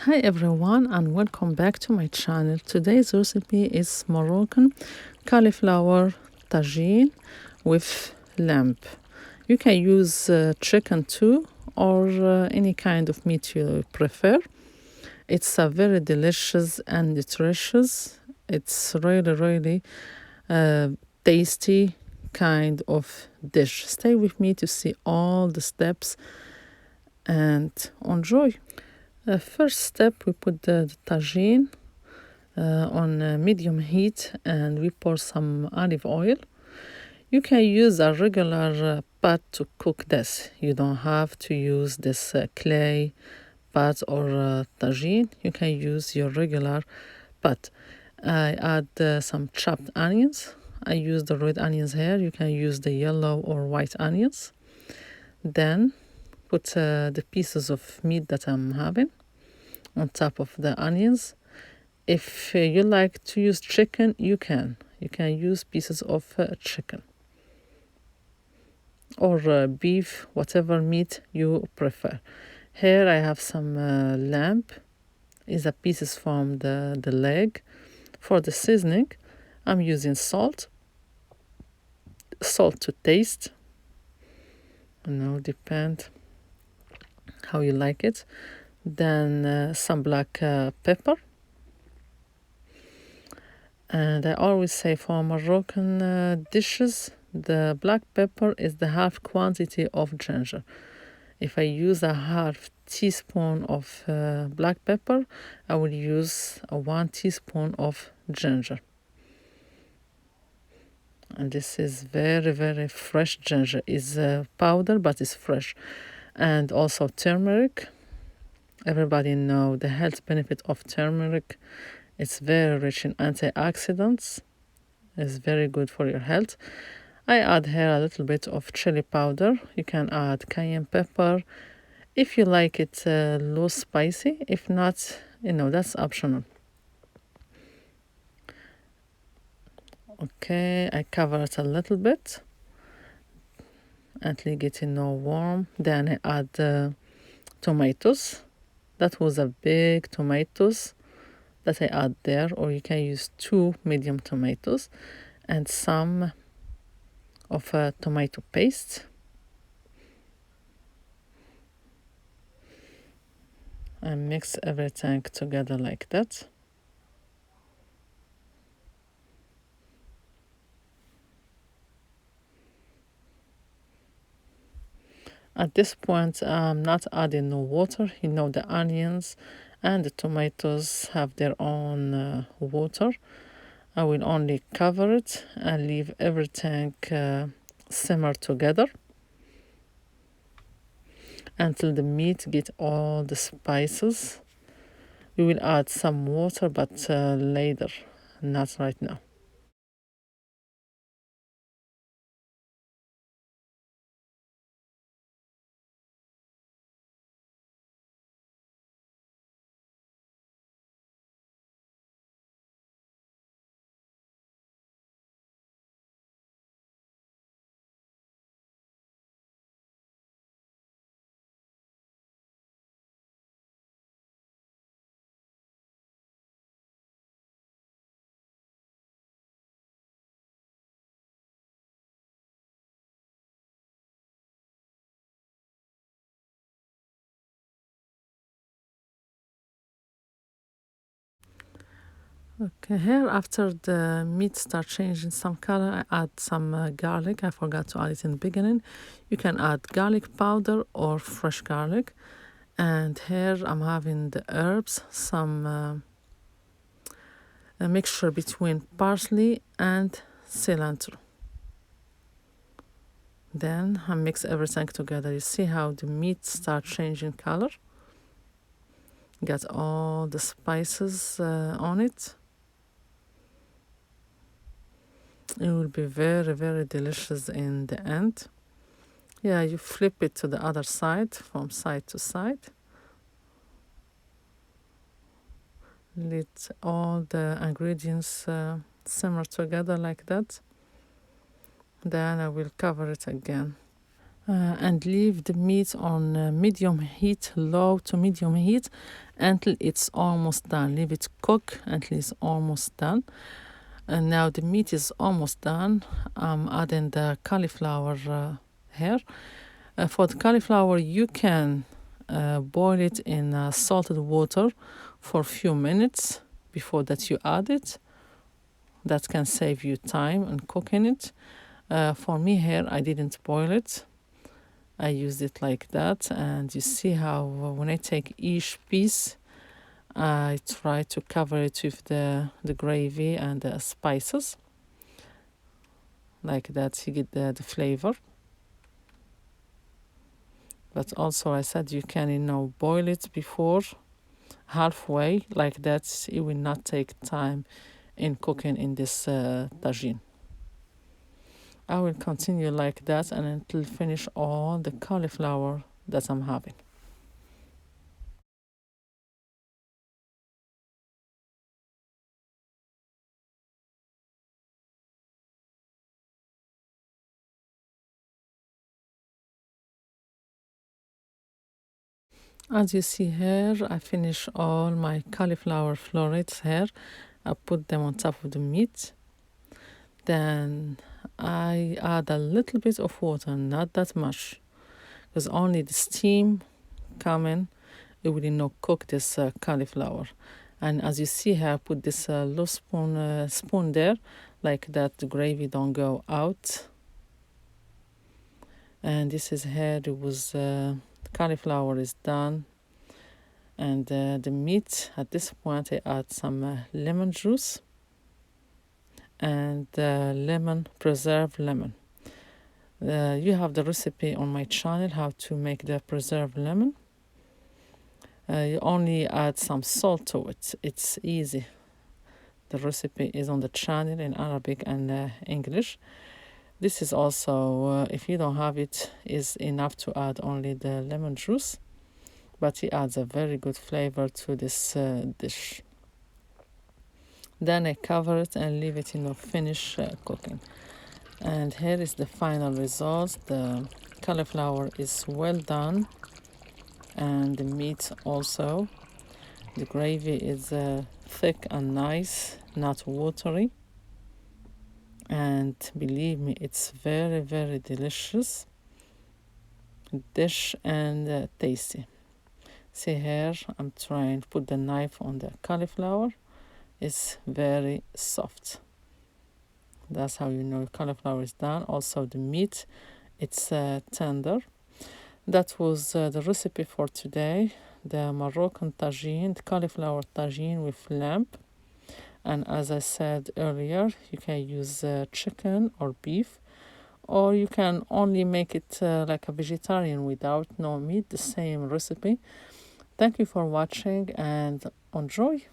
Hi everyone and welcome back to my channel. Today's recipe is Moroccan cauliflower tagine with lamb. You can use chicken too or any kind of meat you prefer. It's a very delicious and nutritious. It's really tasty kind of dish. Stay with me to see all the steps and enjoy. First step, we put the tagine on medium heat and we pour some olive oil. You can use a regular pot to cook this. You don't have to use this clay pot or tagine. You can use your regular pot. I add some chopped onions. I use the red onions here. You can use the yellow or white onions. Then put the pieces of meat that I'm having on top of the onions. If you like to use chicken, you can use pieces of chicken or beef, whatever meat you prefer. Here I have some lamb, is a pieces from the leg. For the seasoning, I'm using salt to taste. Depend how you like it. Then some black pepper. And I always say for Moroccan dishes, the black pepper is the half quantity of ginger. If I use a half teaspoon of black pepper, I will use a 1 teaspoon of ginger. And this is very fresh ginger. It's powder, but it's fresh. And also turmeric. Everybody know the health benefit of turmeric. It's very rich in antioxidants. It's very good for your health. I add here a little bit of chili powder. You can add cayenne pepper if you like it low spicy. If not, that's optional. Okay, I cover it a little bit until getting all warm. Then I add tomatoes. That was a big tomatoes that I add there, or you can use 2 medium tomatoes and some of tomato paste. And mix everything together like that. At this point, I'm not adding no water. The onions and the tomatoes have their own water. I will only cover it and leave everything simmer together until the meat get all the spices. We will add some water, but later, not right now. Okay, here after the meat start changing some color, I add some garlic. I forgot to add it in the beginning. You can add garlic powder or fresh garlic. And here I'm having the herbs, some a mixture between parsley and cilantro. Then I mix everything together. You see how the meat start changing color? Got all the spices on it. It will be very delicious in the end. Yeah, you flip it to the other side, from side to side. Let all the ingredients simmer together like that. Then I will cover it again. and leave the meat on medium heat, low to medium heat, until it's almost done. Leave it cook until it's almost done. And now the meat is almost done. I'm adding the cauliflower here. For the cauliflower, you can boil it in salted water for a few minutes before that you add it. That can save you time in cooking it. For me here, I didn't boil it. I used it like that, and you see how when I take each piece, I try to cover it with the gravy and the spices. Like that, you get the flavor. But also, I said you can, boil it before halfway. Like that, it will not take time in cooking in this tagine. I will continue like that and until finish all the cauliflower that I'm having. As you see here, I finish all my cauliflower florets here. I put them on top of the meat. Then I add a little bit of water, not that much, because only the steam coming, it will not cook this cauliflower. And as you see here, I put this low spoon there, like that the gravy don't go out. And this is here, it was cauliflower is done. And the meat, at this point, I add some lemon juice and preserved lemon. You have the recipe on my channel how to make the preserved lemon. You only add some salt to it. It's easy. The recipe is on the channel in Arabic and English. This is also, if you don't have it, is enough to add only the lemon juice. But it adds a very good flavor to this dish. Then I cover it and leave it finish cooking. And here is the final result. The cauliflower is well done, and the meat also. The gravy is thick and nice, not watery. And believe me, it's very, very delicious dish and tasty. See here, I'm trying to put the knife on the cauliflower. It's very soft. That's how you know cauliflower is done. Also the meat, it's tender. That was the recipe for today. The Moroccan Tajine, the cauliflower Tajine with lamb. And as I said earlier, you can use chicken or beef, or you can only make it like a vegetarian without no meat, the same recipe. Thank you for watching and enjoy.